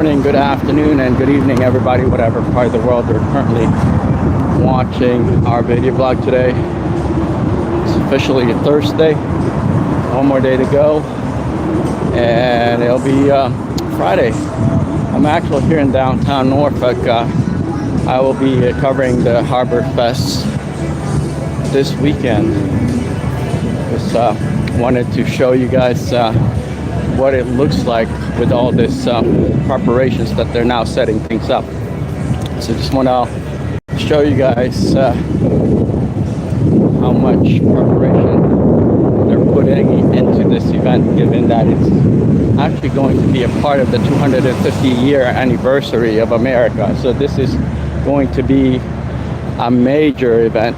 Morning, good afternoon, and good evening, everybody, whatever part of the world you're currently watching our video blog today. It's officially Thursday, one more day to go, and it'll be Friday. I'm actually here in downtown Norfolk. I will be covering the Harbor Fest this weekend. Just wanted to show you guys what it looks like with all this preparations that they're now setting things up. So just want to show you guys how much preparation they're putting into this event, given that it's actually going to be a part of the 250-year anniversary of America. So this is going to be a major event,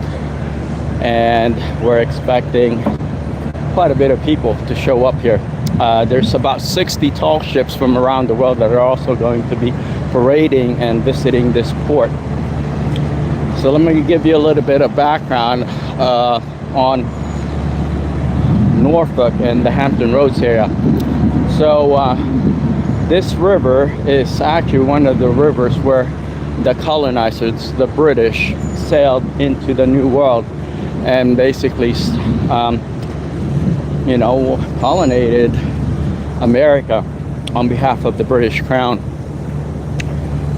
and we're expecting quite a bit of people to show up here. There's about 60 tall ships from around the world that are also going to be parading and visiting this port. So let me give you a little bit of background on Norfolk and the Hampton Roads area. So this river is actually one of the rivers where the colonizers, the British, sailed into the New World and basically pollinated America on behalf of the British Crown.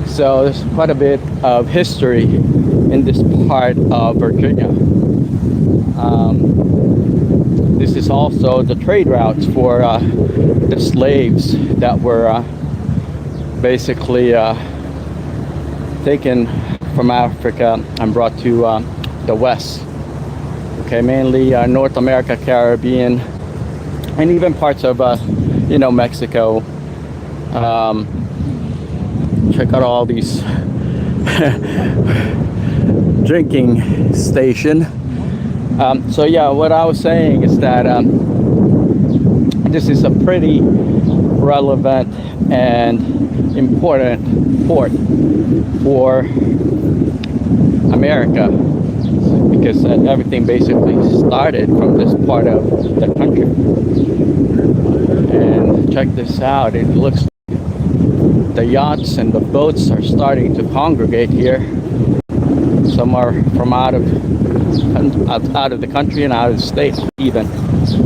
So there's quite a bit of history in this part of Virginia. This is also the trade routes for the slaves that were basically taken from Africa and brought to the West. Okay, mainly North America, Caribbean, and even parts of Mexico. Check out all these drinking station. So yeah, what I was saying is that this is a pretty relevant and important port for America, because everything basically started from this part of the country. And check this out, it looks like the yachts and the boats are starting to congregate here. Some are from out of the country and out of the state even. So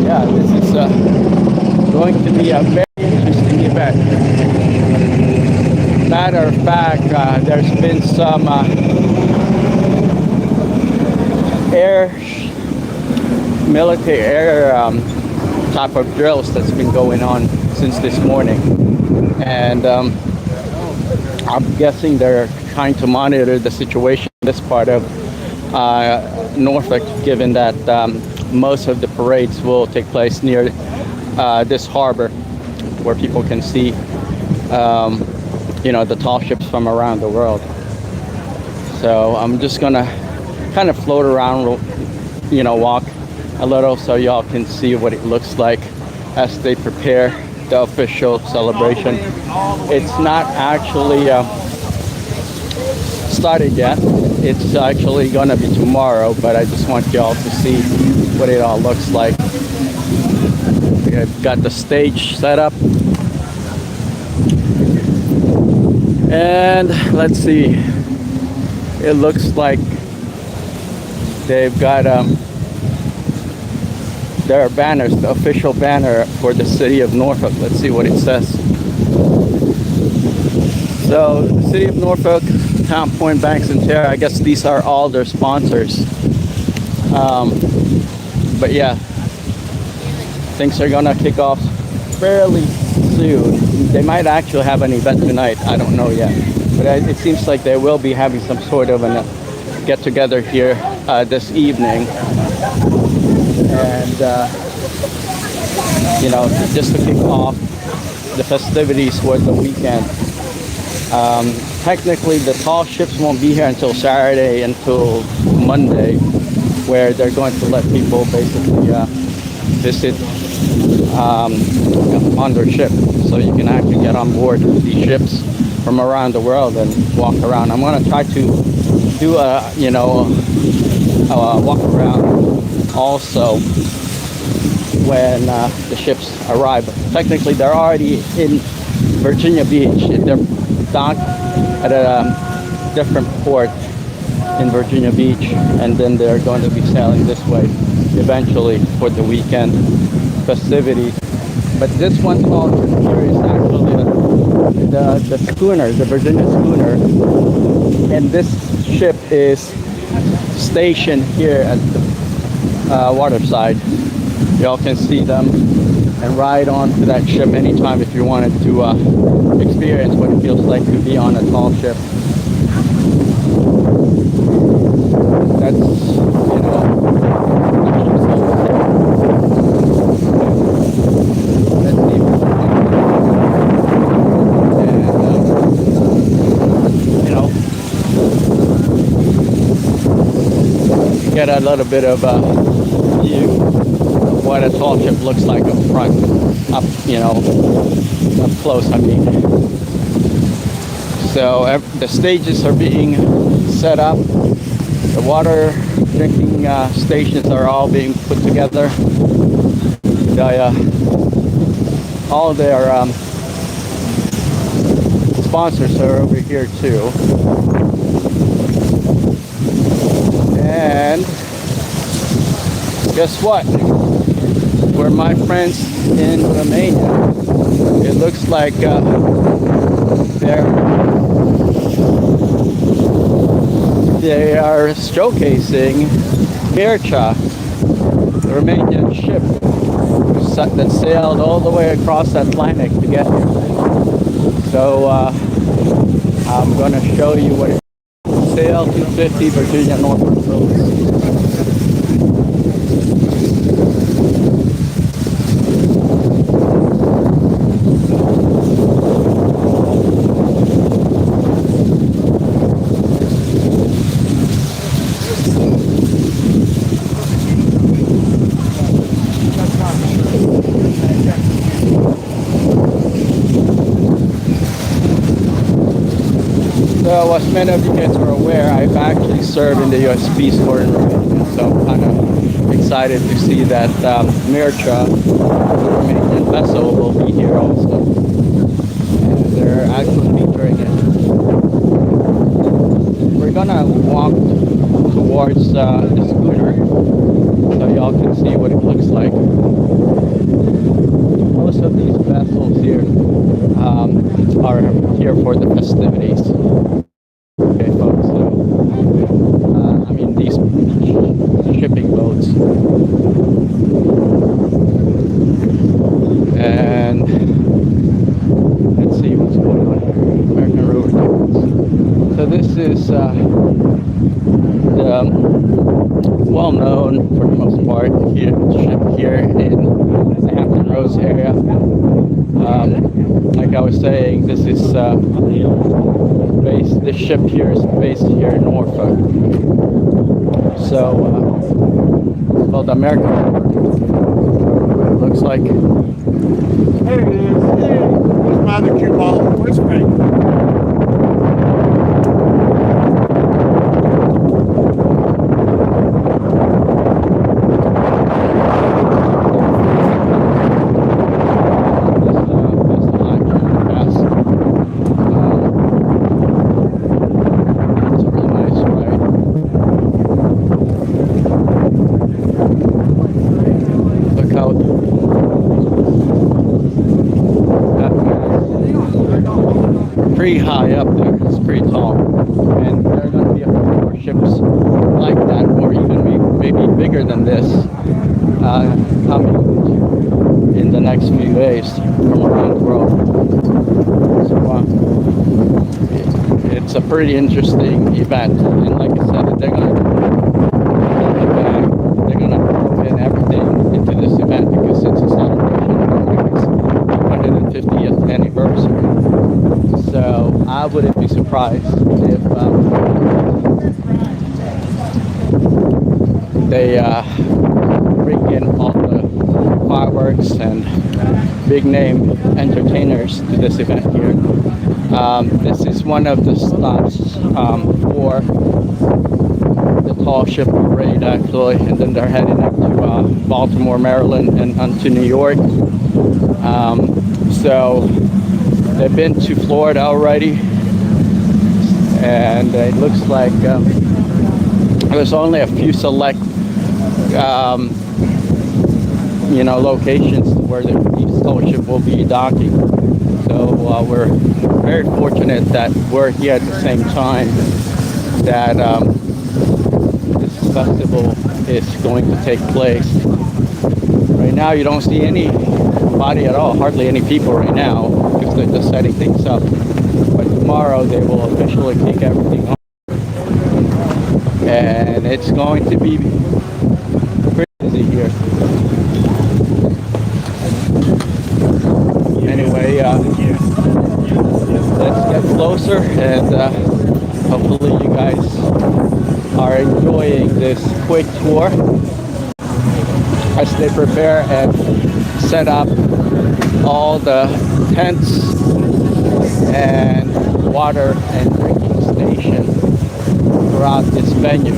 yeah, this is going to be a very interesting event. Matter of fact, there's been some military air type of drills that's been going on since this morning, and I'm guessing they're trying to monitor the situation in this part of Norfolk, given that most of the parades will take place near this harbor, where people can see the tall ships from around the world. So I'm just gonna kind of float around, walk a little so y'all can see what it looks like as they prepare the official celebration. It's not actually started yet. It's actually gonna be tomorrow, but I just want y'all to see what it all looks like. I've got the stage set up, and let's see, it looks like they've got their banners, the official banner for the city of Norfolk. Let's see what it says. So the city of Norfolk, Town Point, Banks and Terra, I guess these are all their sponsors. But yeah, things are gonna kick off fairly soon. They might actually have an event tonight, I don't know yet, but it seems like they will be having some sort of a get together here this evening, and just to kick off the festivities for the weekend. Technically the tall ships won't be here until Saturday, until Monday, where they're going to let people basically visit on their ship, so you can actually get on board these ships from around the world and walk around. I'm going to try to do a walk around also when the ships arrive. Technically, they're already in Virginia Beach. They're docked at a different port in Virginia Beach, and then they're going to be sailing this way eventually for the weekend festivities. But this one tall ship here is actually the schooner, the Virginia schooner, and this ship is stationed here at the waterside. Y'all can see them and ride on to that ship anytime if you wanted to experience what it feels like to be on a tall ship. That's, you know, let's see. And, you know, you get a little bit of view of what a tall ship looks like up front, you know, up close, I mean. So the stages are being set up. The water drinking stations are all being put together. All their sponsors are over here too. And guess what? We're my friends in Romania. It looks like they are showcasing Mircea, the Romanian ship that sailed all the way across the Atlantic to get here. So I'm going to show you what it sail 250 Virginia Norfolk Roads. So as many of you guys are aware, I've actually served in the U.S. Peace Corps in Romania, so I'm kind of excited to see that Mircea, the Romanian vessel, will be here also. And they're actually featuring it. We're gonna walk towards the schooner so y'all can see what it looks like. Most of these vessels here are here for the festivities. Okay, folks. So, I mean, these shipping boats. And let's see what's going on here. American Rover Tickets. So this is the well-known, for the most part, ship here in the Hampton Roads area. Like I was saying, this is this ship here is based here in Norfolk. So it's called American Rover. It looks like. There it is. There's my other cue ball. Where's Frank? Pretty high up there, it's pretty tall, and there are going to be a few more ships like that, or even maybe bigger than this, coming in the next few days from around the world. So it's a pretty interesting event, and like I said, they're going to throw in everything into this event because it's a celebration of America's 150th anniversary. So I wouldn't be surprised if they bring in all the fireworks and big name entertainers to this event here. This is one of the stops for the tall ship parade actually, and then they're heading up to Baltimore, Maryland, and onto New York. So they've been to Florida already, and it looks like there's only a few select locations where the Fellowship will be docking. So we're very fortunate that we're here at the same time that this festival is going to take place. Right now you don't see anybody at all, hardly any people right now, because they're just setting things up. But tomorrow they will officially kick everything off, and it's going to be pretty busy here. Anyway, let's get closer, and hopefully you guys are enjoying this quick tour as they prepare and set up all the tents and water and drinking station throughout this venue.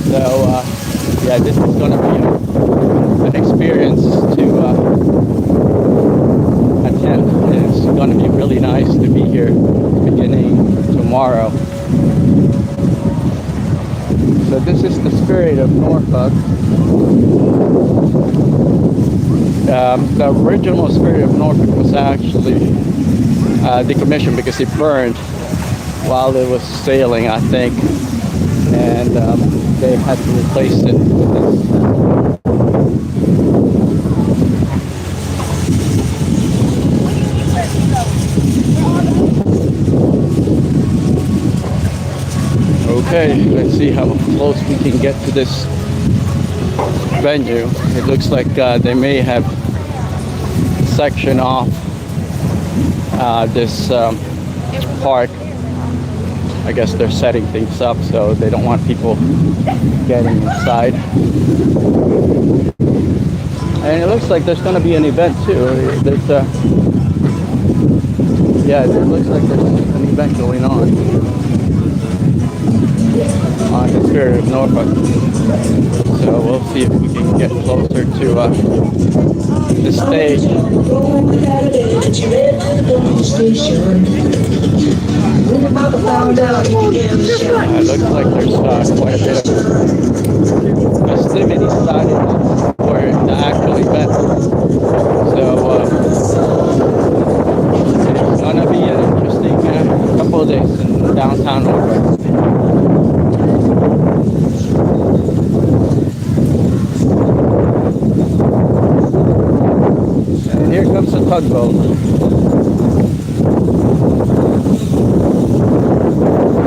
So yeah, this is going to be an experience to attend. It's going to be really nice to be here beginning tomorrow. So this is the Spirit of Norfolk. The original Spirit of Norfolk was actually decommissioned because it burned while it was sailing, I think, and they had to replace it with this. Okay, let's see how close we can get to this venue. It looks like they may have sectioned off this part. I guess they're setting things up so they don't want people getting inside. And it looks like there's going to be an event too. There's yeah, it looks like there's an event going on the Spirit of Norfolk. So we'll see if we can get closer to the stage. It looks like there's quite a bit of festivities started for the actual event. So it's gonna be an interesting couple of days in downtown Norfolk. And here comes the tugboat.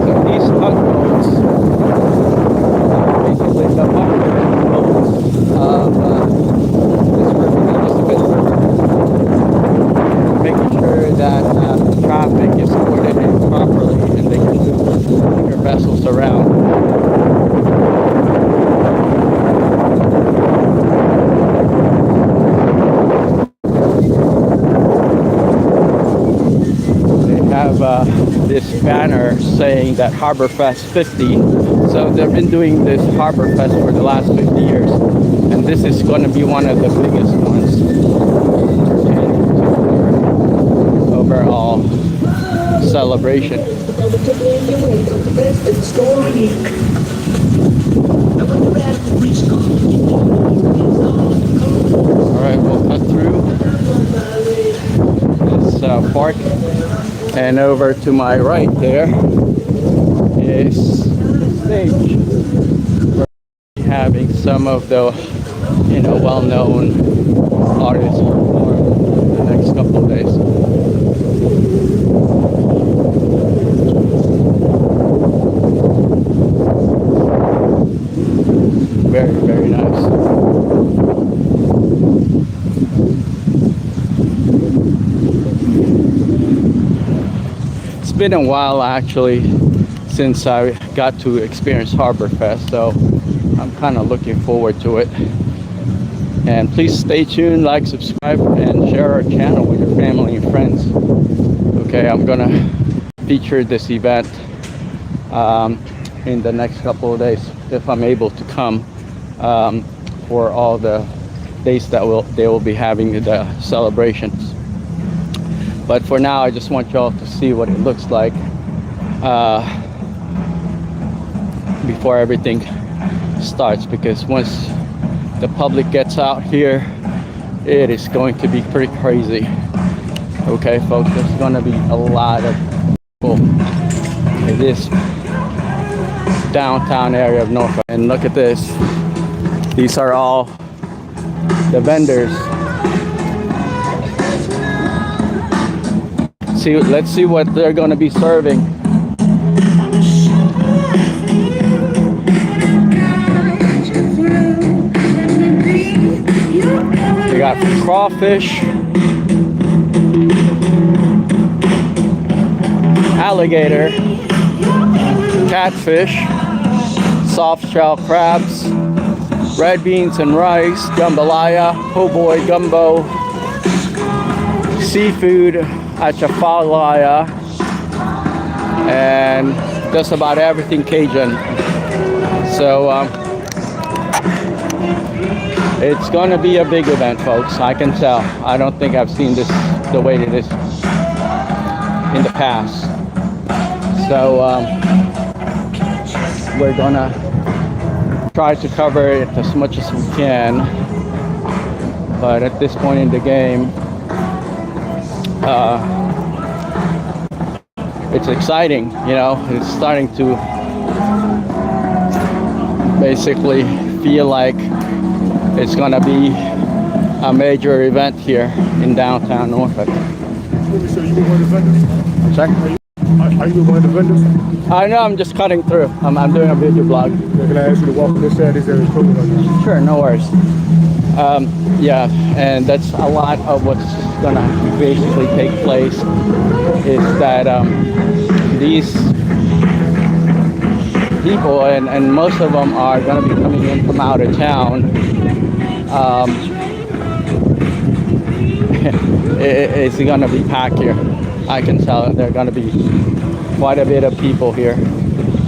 So these tugboats basically the boats of this river, Elizabeth River, making sure that the traffic is coordinated properly and they can move their vessels around. This banner saying that Harbor Fest 50. So they've been doing this Harbor Fest for the last 50 years, and this is going to be one of the biggest ones in overall celebration. All right, we'll cut through this park. And over to my right there is the stage. We're having some of the, well-known artists for the next couple of days. Very, very nice. It's been a while actually since I got to experience Harbor Fest, so I'm kind of looking forward to it. And please stay tuned, like, subscribe, and share our channel with your family and friends. Okay, I'm gonna feature this event in the next couple of days if I'm able to come for all the days that they will be having the celebrations. But for now, I just want y'all to see what it looks like before everything starts, because once the public gets out here, it is going to be pretty crazy. Okay, folks, there's going to be a lot of people in this downtown area of Norfolk. And look at this. These are all the vendors. Let's see what they're going to be serving. They got crawfish, alligator, catfish, soft shell crabs, red beans and rice, jambalaya, po' boy gumbo, seafood, achafalaya, and just about everything Cajun. So it's gonna be a big event, folks. I can tell. I don't think I've seen this the way it is in the past. So we're gonna try to cover it as much as we can. But at this point in the game, it's exciting, you know. It's starting to basically feel like it's gonna be a major event here in downtown Norfolk. So you were one of the vendors? Sorry? Are you one of the vendors? I know, I'm just cutting through. I'm doing a video blog. Can I ask you to walk this side? Is there a equipment on this? Sure, no worries. Yeah, and that's a lot of what's gonna basically take place is that these people, and most of them are gonna be coming in from out of town. It's gonna be packed here. I can tell there are gonna be quite a bit of people here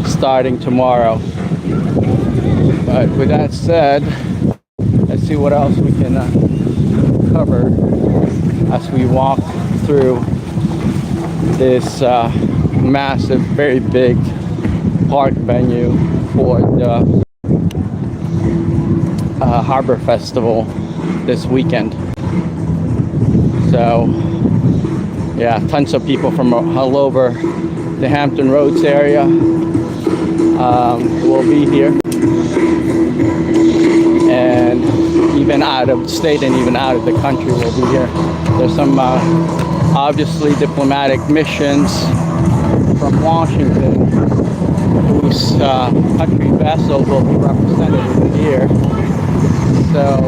starting tomorrow. But with that said, let's see what else we can cover as we walk through this massive, very big park venue for the Harbor Festival this weekend. So yeah, tons of people from all over the Hampton Roads area will be here, and even out of state and even out of the country will be here. There's some obviously diplomatic missions from Washington whose country vessel will be represented here. So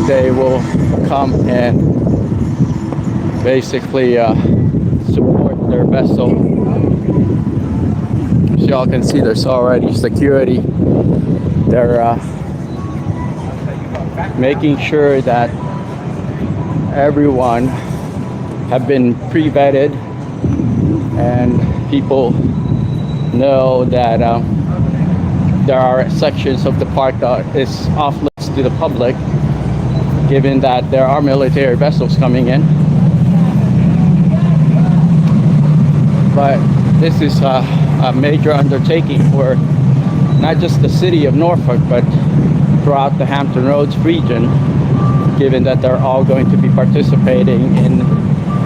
they will come and basically support their vessel. As y'all can see, there's already security. They're making sure that everyone have been pre-vetted and people know that there are sections of the park that is off limits to the public, given that there are military vessels coming in. But this is a major undertaking for not just the city of Norfolk, but throughout the Hampton Roads region, given that they're all going to be participating in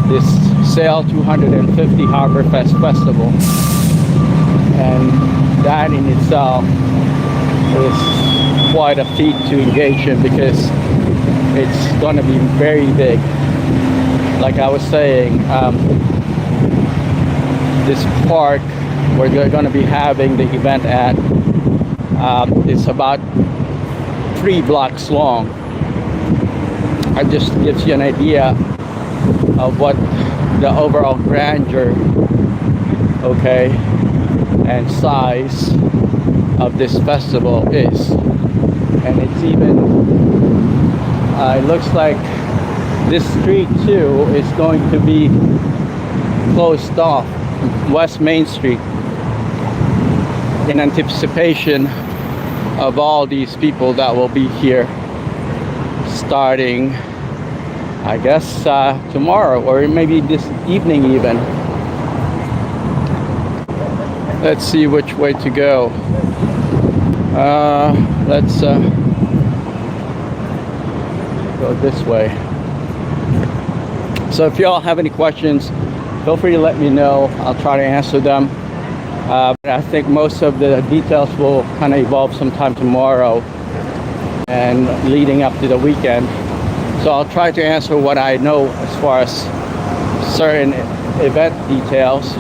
this Sail 250 Harbor Fest Festival. And that in itself is quite a feat to engage in, because it's going to be very big. Like I was saying, this park where they're going to be having the event at is about 3 blocks long. It just gives you an idea of what the overall grandeur, okay, and size of this festival is. And it's even it looks like this street too is going to be closed off, West Main Street, in anticipation of all these people that will be here starting, I guess, tomorrow or maybe this evening even. Let's see which way to go. Let's go this way. So if y'all have any questions, feel free to let me know. I'll try to answer them. But I think most of the details will kind of evolve sometime tomorrow and leading up to the weekend. So I'll try to answer what I know as far as certain event details.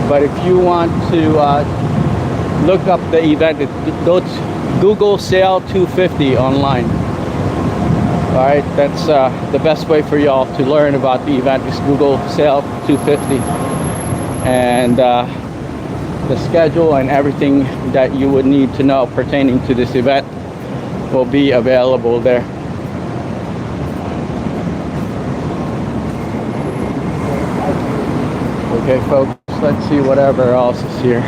But if you want to look up the event, go to Google Sail 250 online. All right, that's the best way for y'all to learn about the event is Google Sail 250. And the schedule and everything that you would need to know pertaining to this event will be available there. Okay, folks, let's see whatever else is here.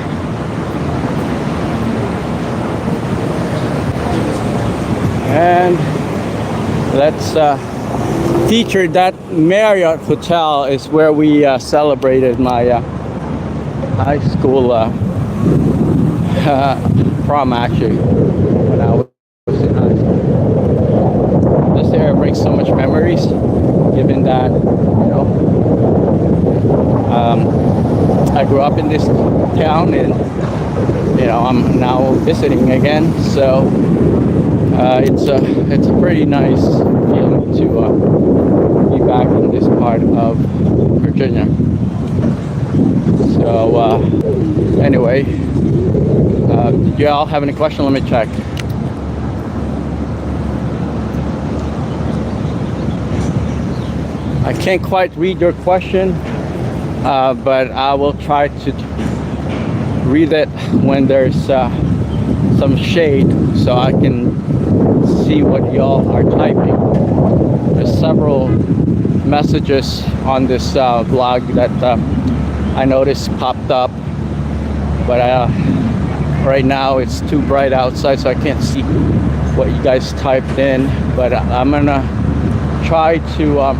And let's feature that Marriott Hotel is where we celebrated my high school prom, actually, when I was in high school. This area brings so much memories, given that, you know, I grew up in this town, and you know, I'm now visiting again, so it's a pretty nice feeling to be back in this part of Virginia. So anyway, do y'all have any questions? Let me check. I can't quite read your question, but I will try to read it when there's some shade so I can see what y'all are typing. There's several messages on this blog that I noticed popped up, but right now it's too bright outside, so I can't see what you guys typed in. But I'm gonna try to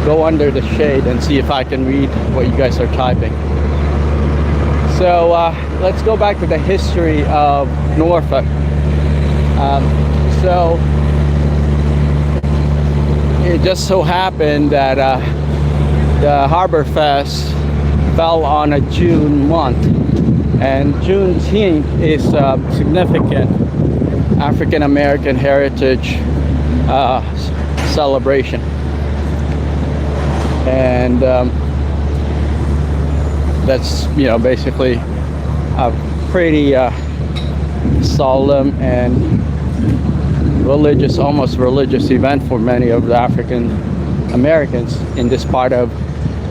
go under the shade and see if I can read what you guys are typing. So let's go back to the history of Norfolk. So it just so happened that the Harbor Fest fell on a June month, and Juneteenth is a significant African American heritage celebration. And that's, you know, basically a pretty solemn and religious, almost religious event for many of the African Americans in this part of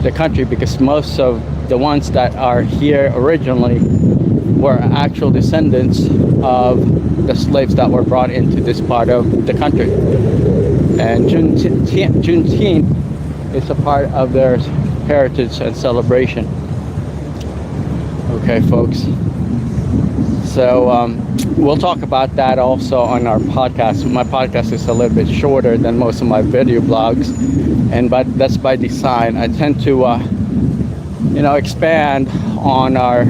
the country, because most of the ones that are here originally were actual descendants of the slaves that were brought into this part of the country. And Juneteenth is a part of their heritage and celebration. Okay, folks. So we'll talk about that also on our podcast. My podcast is a little bit shorter than most of my video blogs, but that's by design. I tend to, you know, expand on our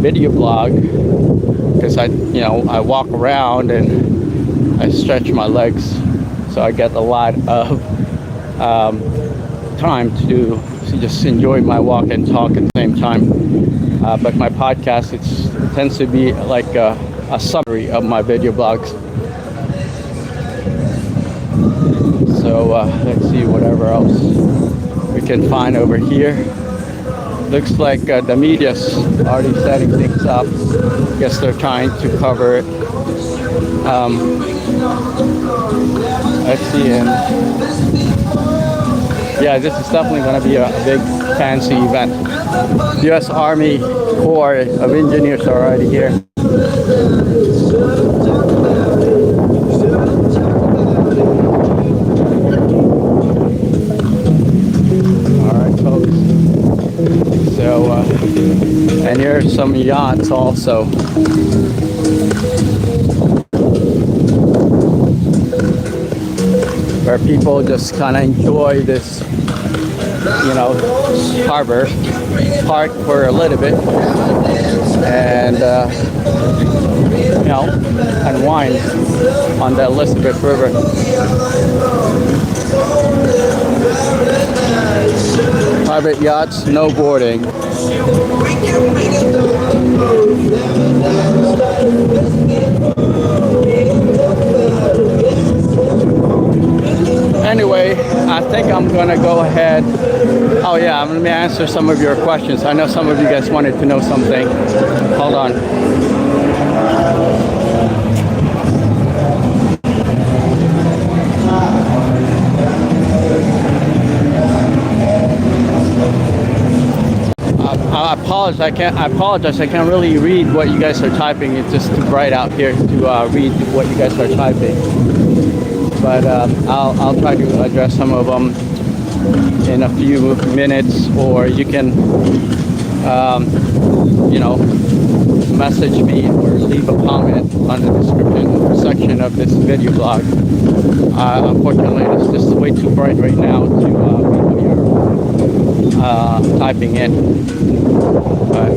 video blog because I walk around and I stretch my legs, so I get a lot of time to just enjoy my walk and talk at the same time. But my podcast, it tends to be like a summary of my video blogs. So let's see whatever else we can find over here. Looks like the media's already setting things up. Guess they're trying to cover it. Let's see. And yeah, this is definitely going to be a big fancy event. U.S. Army Corps of Engineers are already here. All right, folks. So, and here's some yachts also. Where people just kind of enjoy this, you know, harbor, park for a little bit, and you know, unwind on the Elizabeth River. Private yachts, no boarding. Anyway, I think I'm gonna go ahead. Oh yeah, let me answer some of your questions. I know some of you guys wanted to know something. Hold on. I apologize. I can't really read what you guys are typing. It's just too bright out here to read what you guys are typing. But I'll try to address some of them in a few minutes, or you can, you know, message me or leave a comment on the description section of this video blog. Unfortunately, it's just way too bright right now to read what you're typing in. But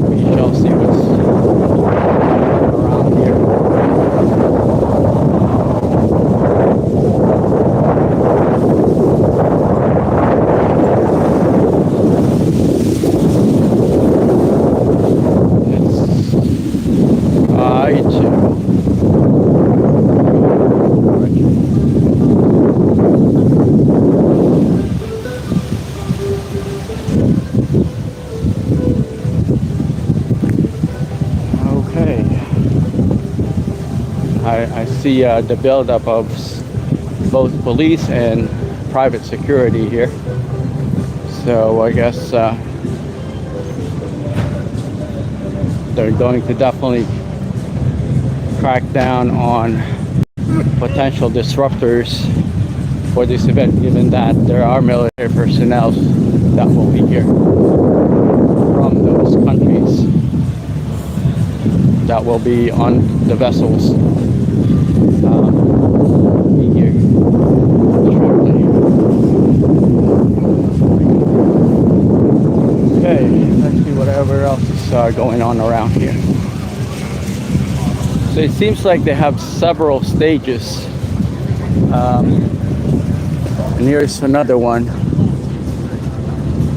we shall see what's around here. I see the buildup of both police and private security here. So I guess they're going to definitely crack down on potential disruptors for this event, given that there are military personnel that will be here from those countries that will be on the vessels. Be here shortly. Okay, let's see whatever else is going on around here. So it seems like they have several stages. And here's another one.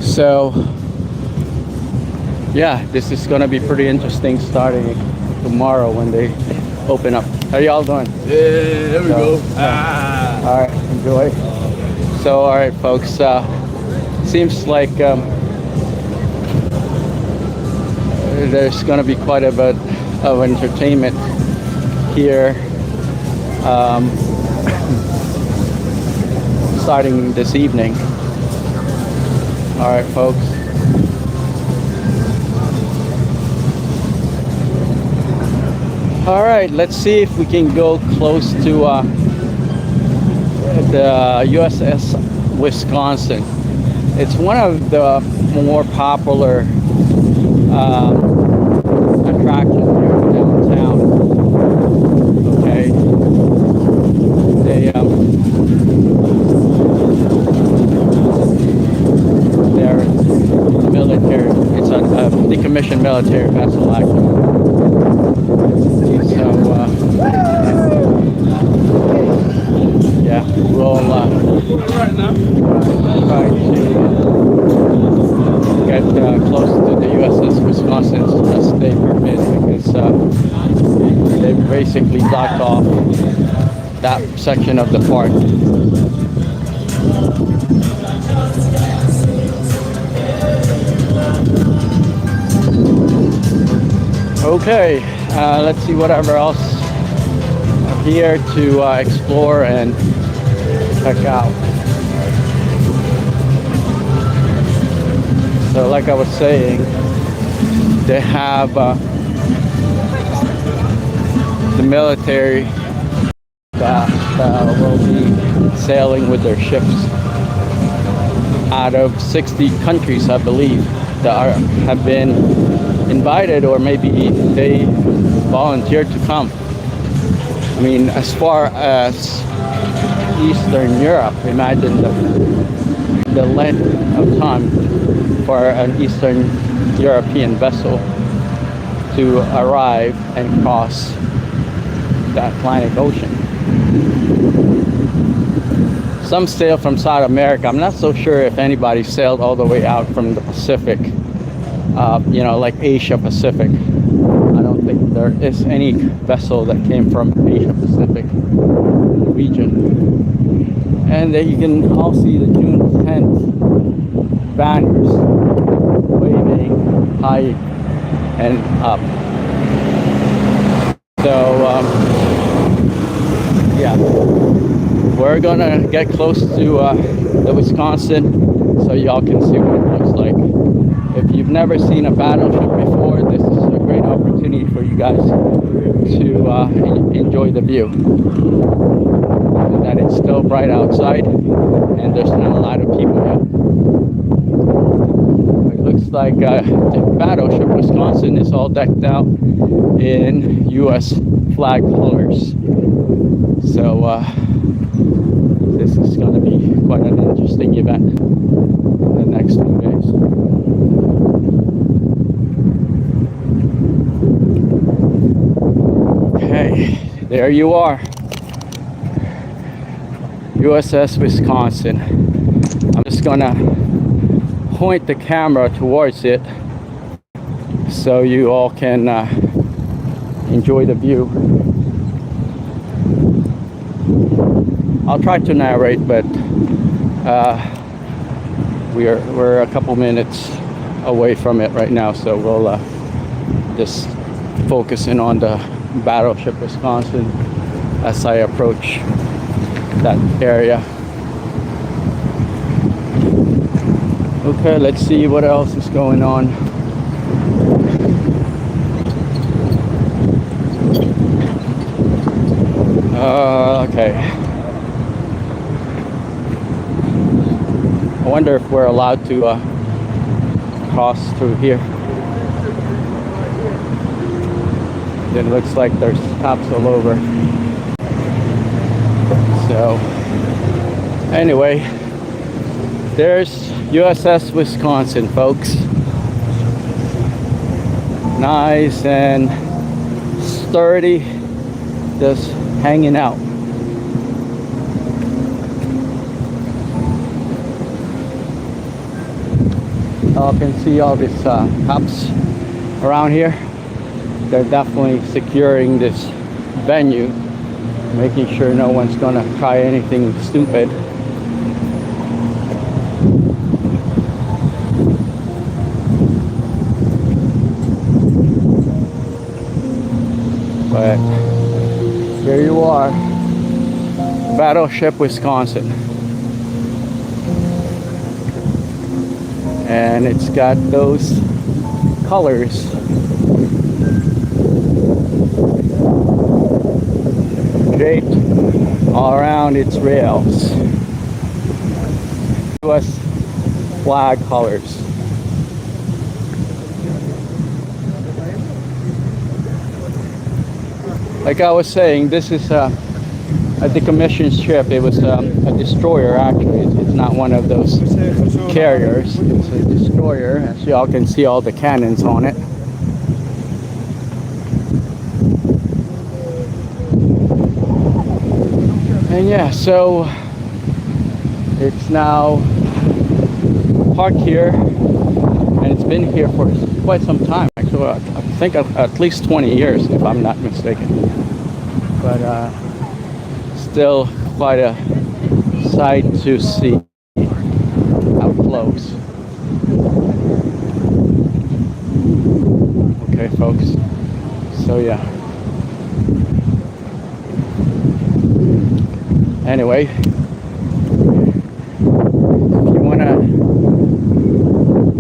So yeah, this is gonna be pretty interesting starting tomorrow when they open up. How y'all doing? Yeah, there we go. All right, enjoy. So all right, folks, seems like there's gonna be quite a bit of entertainment here starting this evening. All right, folks. All right, let's see if we can go close to the USS Wisconsin. It's one of the more popular attractions here downtown. Okay, they're military. It's a decommissioned military vessel, actually. So yeah, we'll try to get close to the USS Wisconsin as they permit, because they basically blocked off that section of the park. Okay, let's see whatever else here to explore and check out. So like I was saying, they have the military that will be sailing with their ships out of 60 countries, I believe, that have been invited, or maybe they volunteered to come. I mean, as far as Eastern Europe, imagine the length of time for an Eastern European vessel to arrive and cross the Atlantic Ocean. Some sail from South America. I'm not so sure if anybody sailed all the way out from the Pacific, you know, like Asia Pacific. I don't think there is any vessel that came from Asia Pacific region. And then you can all see the June 10th banners waving high and up. So yeah, we're gonna get close to the Wisconsin so y'all can see what it looks like. If you've never seen a battleship before, this is a great opportunity for you guys to enjoy the view. And that it's still bright outside and there's not a lot of people yet. It looks like the battleship Wisconsin is all decked out in US flag colors. So this is going to be quite an interesting event in the next few days. Okay, there you are. USS Wisconsin. I'm just going to point the camera towards it so you all can enjoy the view. I'll try to narrate, but we're a couple minutes away from it right now, so we'll just focus in on the battleship Wisconsin as I approach that area. Okay, let's see what else is going on. Okay. I wonder if we're allowed to cross through here. It looks like there's stops all over. So, anyway, there's USS Wisconsin, folks. Nice and sturdy, just hanging out. Y'all can see all these cops around here. They're definitely securing this venue, making sure no one's gonna try anything stupid. But here you are, Battleship Wisconsin. And it's got those colors. Draped all around its rails. US flag colors. Like I was saying, this is a decommissioned ship. It was a destroyer, actually. It's not one of those carriers. It's a destroyer. As y'all can see, all the cannons on it. And yeah, so it's now parked here, and it's been here for quite some time. Actually, I think at least 20 years, if I'm not mistaken. But still quite a sight to see up close. Okay, folks. So yeah. Anyway, if you want to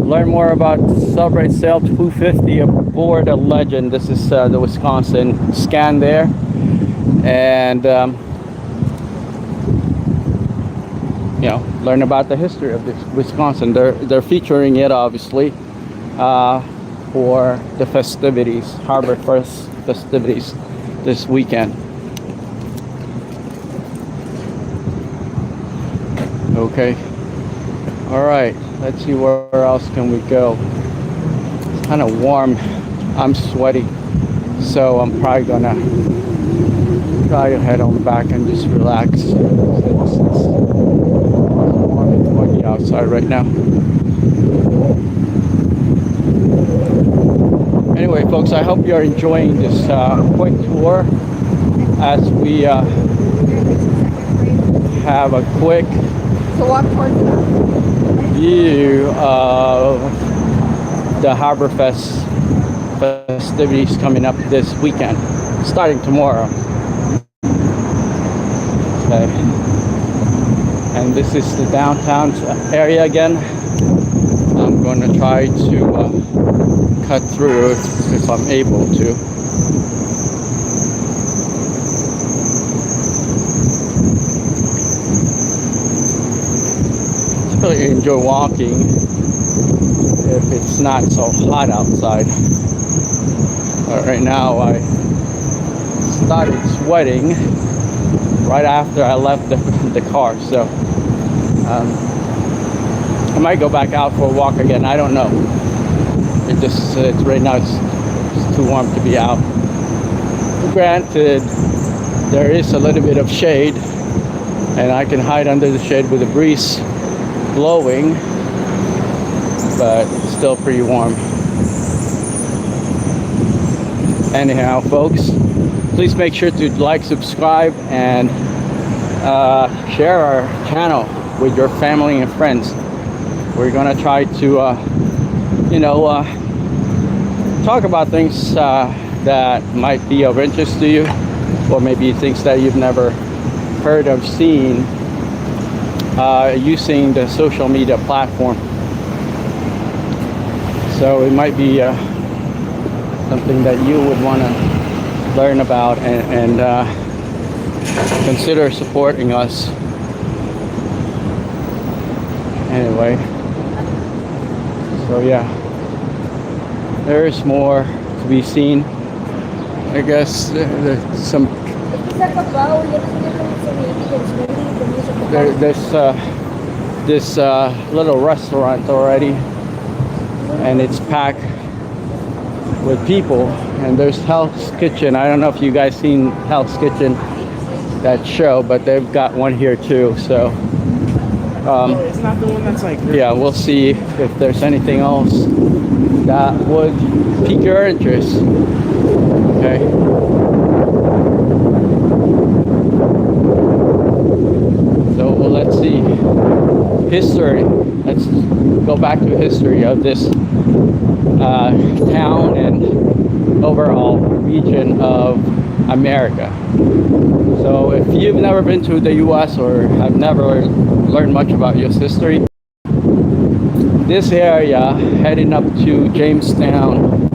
learn more about Celebrate Sail 250 aboard a Legend. This is the Wisconsin scan there, and you know, learn about the history of this Wisconsin. They're featuring it obviously for the festivities, Harbor Fest festivities this weekend. Okay. All right. Let's see where else can we go. It's kind of warm. I'm sweaty, so I'm probably gonna try to head on back and just relax. It's warm and muggy outside right now. Anyway, folks, I hope you're enjoying this quick tour as we have a quick view of the Harbor Fest festivities coming up this weekend, starting tomorrow. Okay. And this is the downtown area again. I'm going to try to cut through if I'm able to. I really enjoy walking if it's not so hot outside. But right now I started sweating right after I left the car, so I might go back out for a walk again. I don't know. It's right now it's too warm to be out. Granted, there is a little bit of shade, and I can hide under the shade with a breeze blowing, but it's still pretty warm. Anyhow, folks, please make sure to like, subscribe, and share our channel with your family and friends. We're gonna try to talk about things that might be of interest to you, or maybe things that you've never heard of, seen using the social media platform. So it might be something that you would want to learn about and consider supporting us. Anyway, so yeah, there is more to be seen. I guess there's some this little restaurant already, and it's packed with people. And there's Hell's Kitchen. I don't know if you guys seen Hell's Kitchen, that show, but they've got one here too. So it's not the one that's like yeah, we'll see if there's anything else that would pique your interest. Okay. So let's see. History. Let's go back to history of this town and overall region of America. So if you've never been to the US or have never learned much about US history, this area heading up to Jamestown,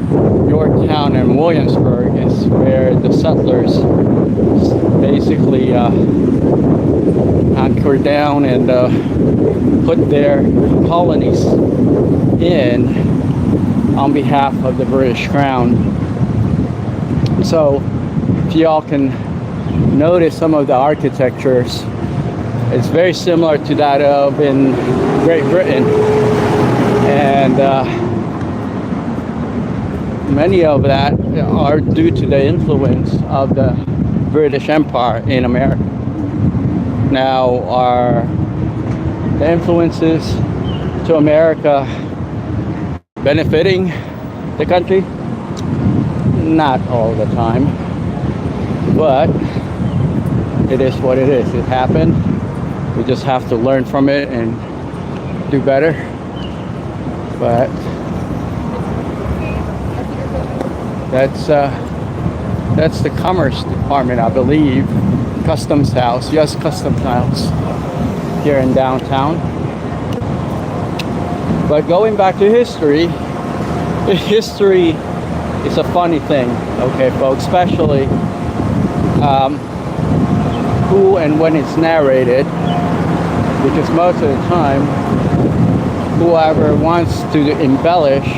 Yorktown, and Williamsburg is where the settlers basically anchored down and put their colonies in on behalf of the British Crown. So if y'all can notice some of the architectures, it's very similar to that of in Great Britain, and many of that are due to the influence of the British Empire in America. Now, are the influences to America benefiting the country? Not all the time, but it is what it is. It happened. We just have to learn from it and do better. But that's the Commerce Department, I believe. Customs House, U.S. Customs House here in downtown. But going back to history, history is a funny thing, okay, folks, especially who and when it's narrated, because most of the time, whoever wants to embellish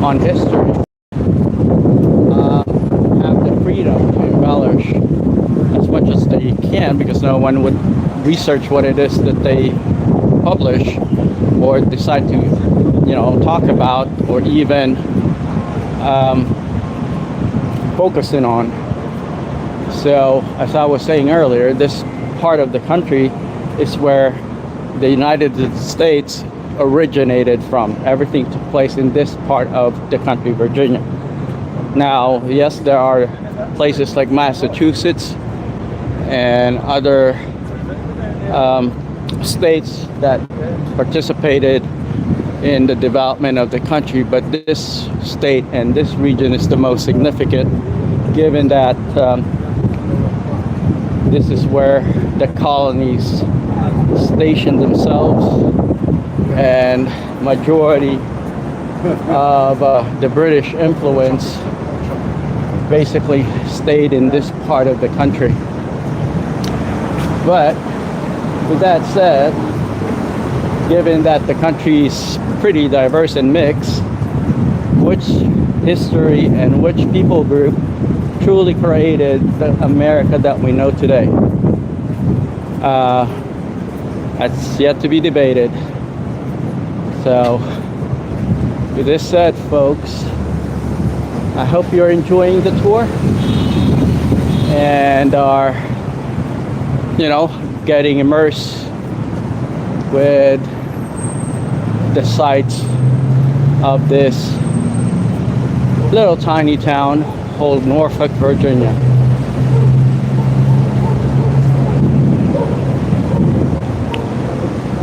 on history have the freedom to embellish as much as they can, because no one would research what it is that they publish or decide to, you know, talk about or even focus in on. So, as I was saying earlier, this part of the country is where the United States originated from. Everything took place in this part of the country, Virginia. Now, yes, there are places like Massachusetts and other states that participated in the development of the country, but this state and this region is the most significant, given that this is where the colonies stationed themselves, and majority of the British influence basically stayed in this part of the country. But with that said, given that the country is pretty diverse and mixed, which history and which people group truly created the America that we know today? That's yet to be debated. So, with this said, folks, I hope you're enjoying the tour and are, you know, getting immersed with the sights of this little tiny town called Norfolk, Virginia.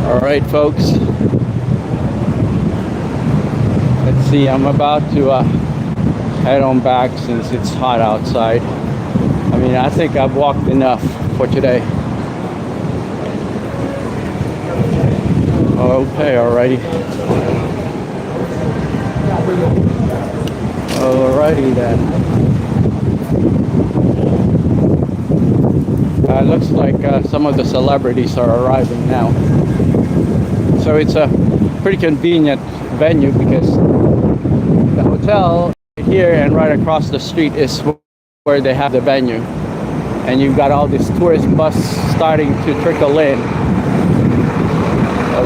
All right, folks. Let's see, I'm about to head on back since it's hot outside. I mean, I think I've walked enough for today. Okay, alrighty. Alrighty then. Looks like some of the celebrities are arriving now. So it's a pretty convenient venue because the hotel here and right across the street is where they have the venue. And you've got all these tourist buses starting to trickle in.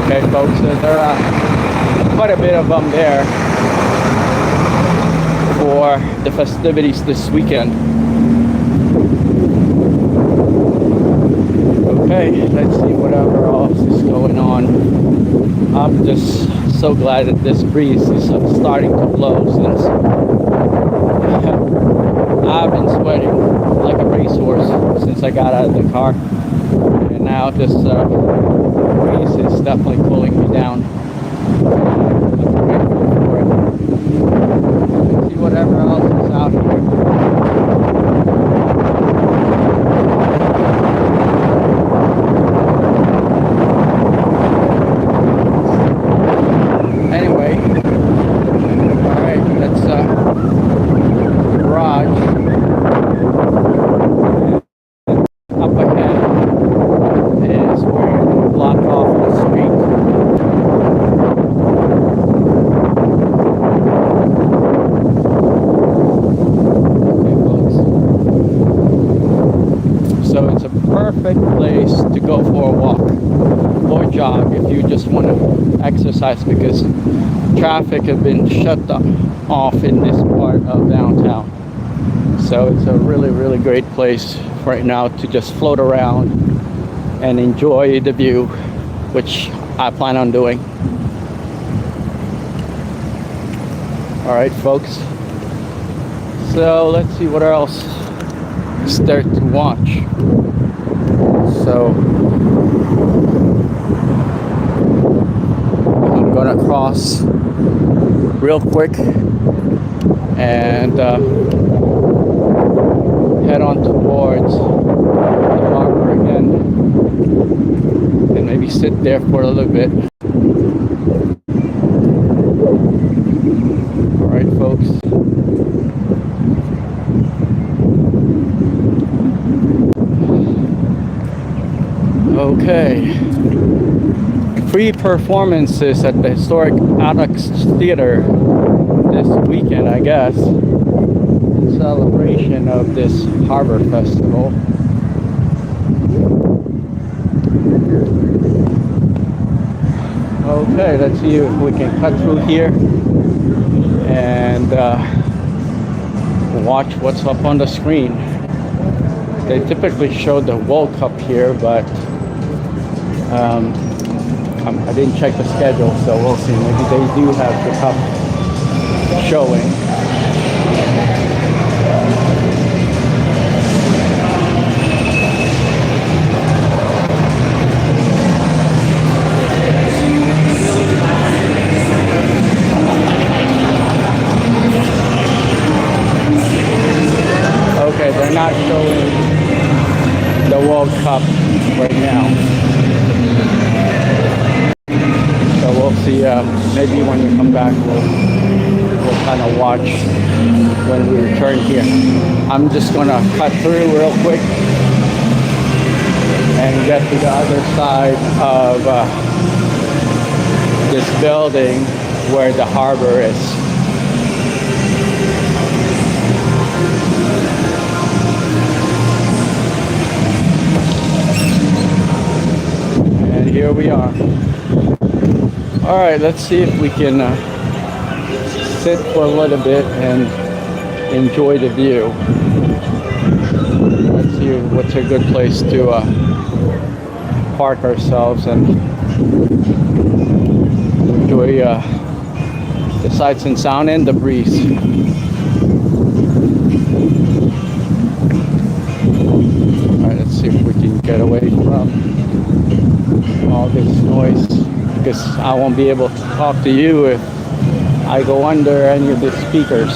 Okay, folks, so there are quite a bit of them there for the festivities this weekend. Okay, let's see whatever else is going on. I'm just so glad that this breeze is starting to blow, since I've been sweating like a racehorse since I got out of the car, and now this breeze is definitely pulling me down. I'm grateful for it. Let's see whatever else is out here. Anyway, all right, let's garage. Up ahead is where you block off the street. Okay, folks. So it's a perfect place to go for a walk or jog if you just want to exercise, because traffic has been shut off in this part of downtown. So it's a really, really great place right now to just float around and enjoy the view, which I plan on doing. All right, folks. So let's see what else is there to watch. So I'm gonna cross real quick and head on towards the harbor again, and maybe sit there for a little bit. All right, folks. Okay. Free performances at the historic Alex Theater this weekend, I guess, in celebration of this Harbor Festival. Okay, let's see if we can cut through here and watch what's up on the screen. They typically show the World Cup here, but I didn't check the schedule, so we'll see. Maybe they do have the cup showing. Okay, they're not showing the World Cup right now. So we'll see, maybe when we come back, we'll kind of watch when we return here. I'm just going to cut through real quick and get to the other side of this building where the harbor is. And here we are. All right, let's see if we can sit for a little bit and enjoy the view. Let's see what's a good place to park ourselves and enjoy the sights and sound and the breeze. All right, let's see if we can get away from all this noise, because I won't be able to talk to you if I go under any of the speakers.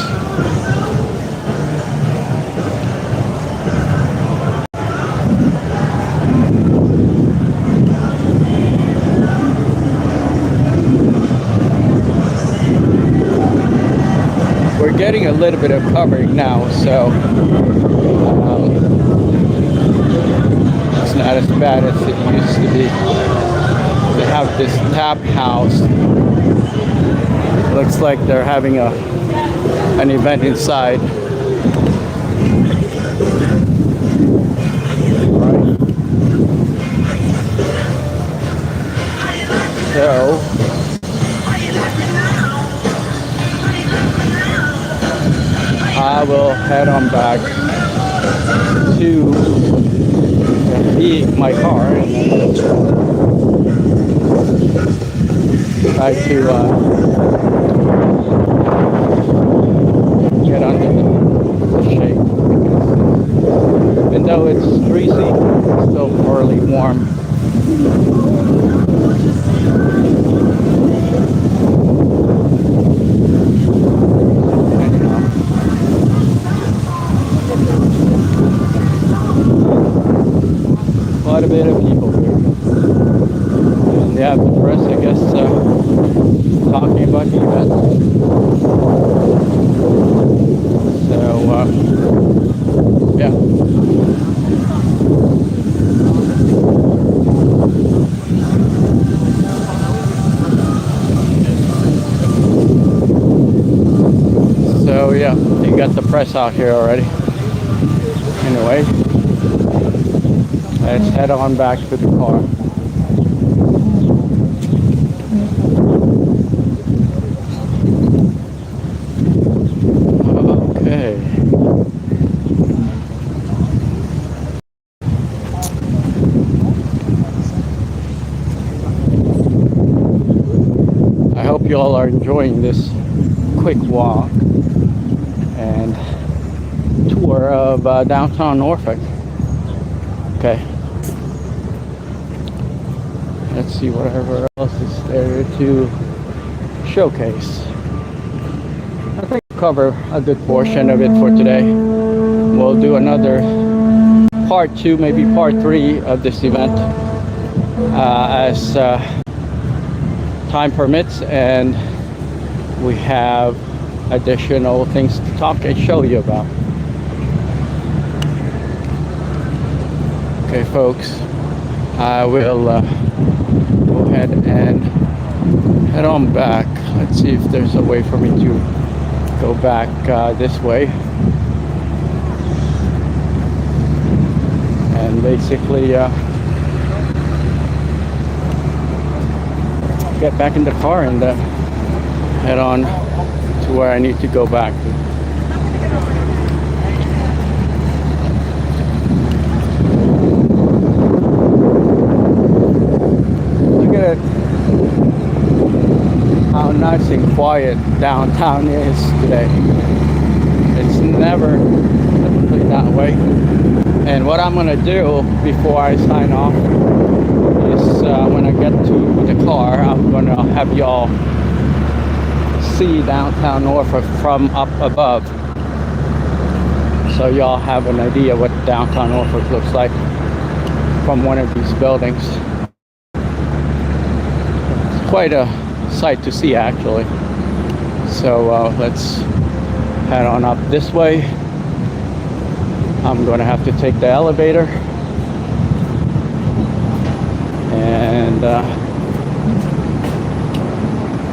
We're getting a little bit of coverage now, so it's not as bad as it used to be. They have this tap house. Looks like they're having an event inside. Right. So I will head on back to my car and then try to get under the shade. Even though it's breezy, it's still fairly warm. Quite a bit of people here. And they have the press, I guess, talking about the event. So, yeah. So, yeah, you got the press out here already. Anyway. Let's head on back to the car. Okay. I hope you all are enjoying this quick walk and tour of downtown Norfolk. Okay. Let's see whatever else is there to showcase. I think we'll cover a good portion of it for today. We'll do another part 2, maybe part 3 of this event as time permits, and we have additional things to talk and show you about. Okay, folks, I will go ahead and head on back. Let's see if there's a way for me to go back this way. And basically get back in the car and head on to where I need to go back to. Look at it, how nice and quiet downtown is today. It's never typically that way. And what I'm gonna do before I sign off is when I get to the car, I'm gonna have y'all see downtown Norfolk from up above, so y'all have an idea what downtown Norfolk looks like from one of these buildings. It's quite a sight to see, actually. So let's head on up this way. I'm going to have to take the elevator, and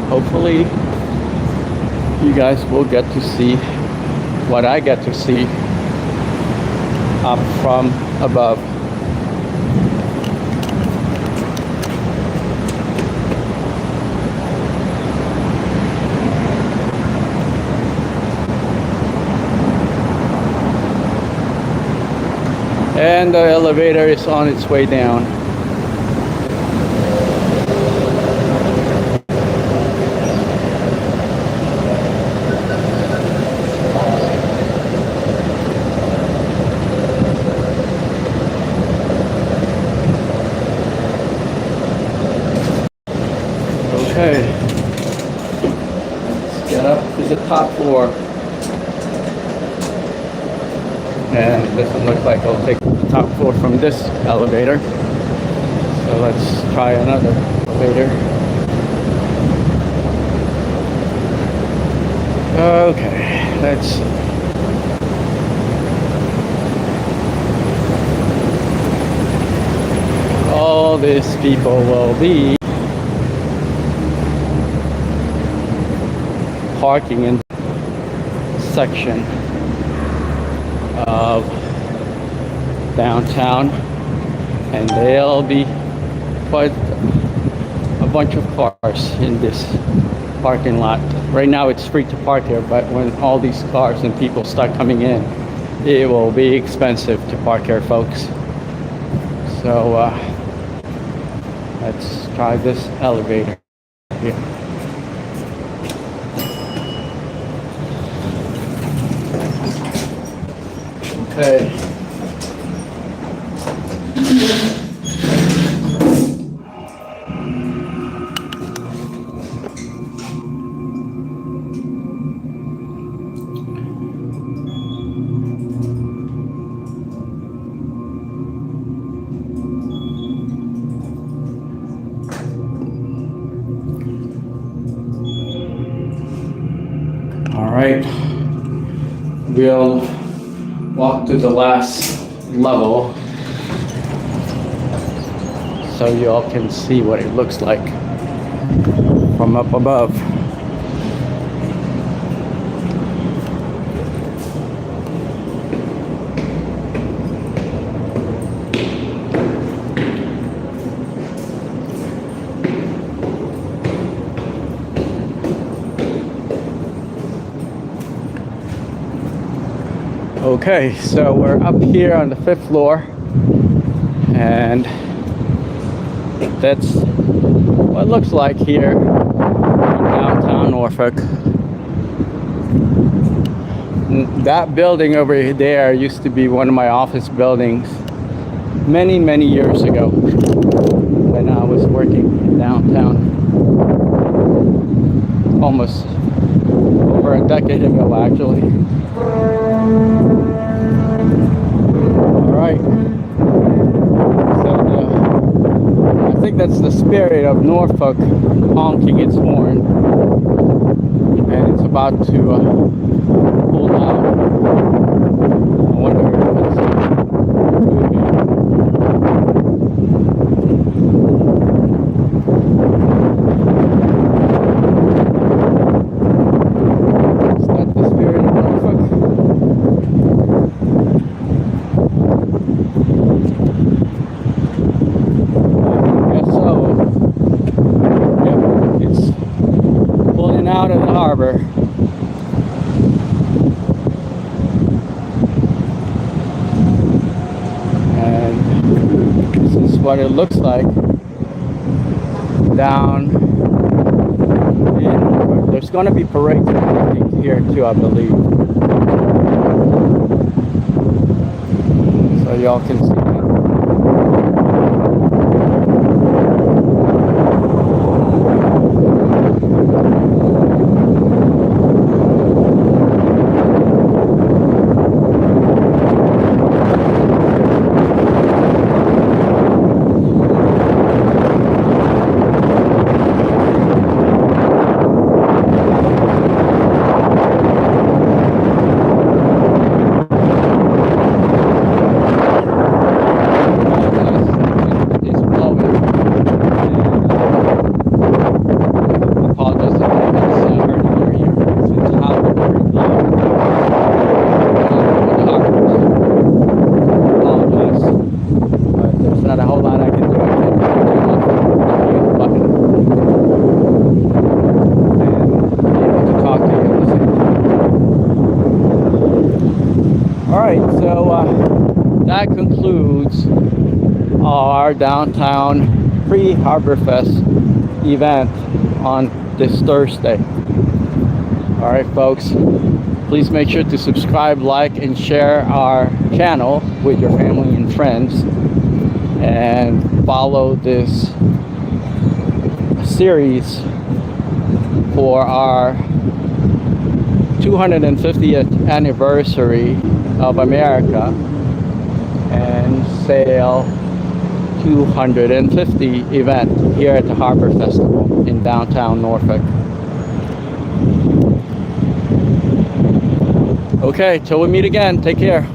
hopefully you guys will get to see what I get to see up from above. And the elevator is on its way down. Okay, let's get up to the top floor. And it doesn't look like I'll take the top floor from this elevator. So let's try another elevator. Okay, let's see. All these people will be parking in section of downtown, and there'll be quite a bunch of cars in this parking lot. Right now it's free to park here, but when all these cars and people start coming in, it will be expensive to park here, folks. So let's try this elevator here. Okay. All right. We'll walk to the last level so you all can see what it looks like from up above. Okay, so we're up here on the 5th floor, and that's what it looks like here in downtown Norfolk. That building over there used to be one of my office buildings many years ago when I was working in downtown, almost over a decade ago, actually. All right, so I think think that's the spirit of Norfolk honking its horn, and it's about to pull out. I wonder if it's moving. Is that the spirit of Norfolk? Out of the harbor. And this is what it looks like down in, there's going to be parades and everything here too, I believe, so y'all can see that. Not a whole lot I can do. I can't turn off the mute button and be able to talk to you at the same time. Alright, so that concludes our downtown pre-Harborfest event on this Thursday. Alright folks, please make sure to subscribe, like, and share our channel with your family and friends, and follow this series for our 250th anniversary of America and Sail 250 event here at the Harbor Festival in downtown Norfolk. Okay, till we meet again, take care.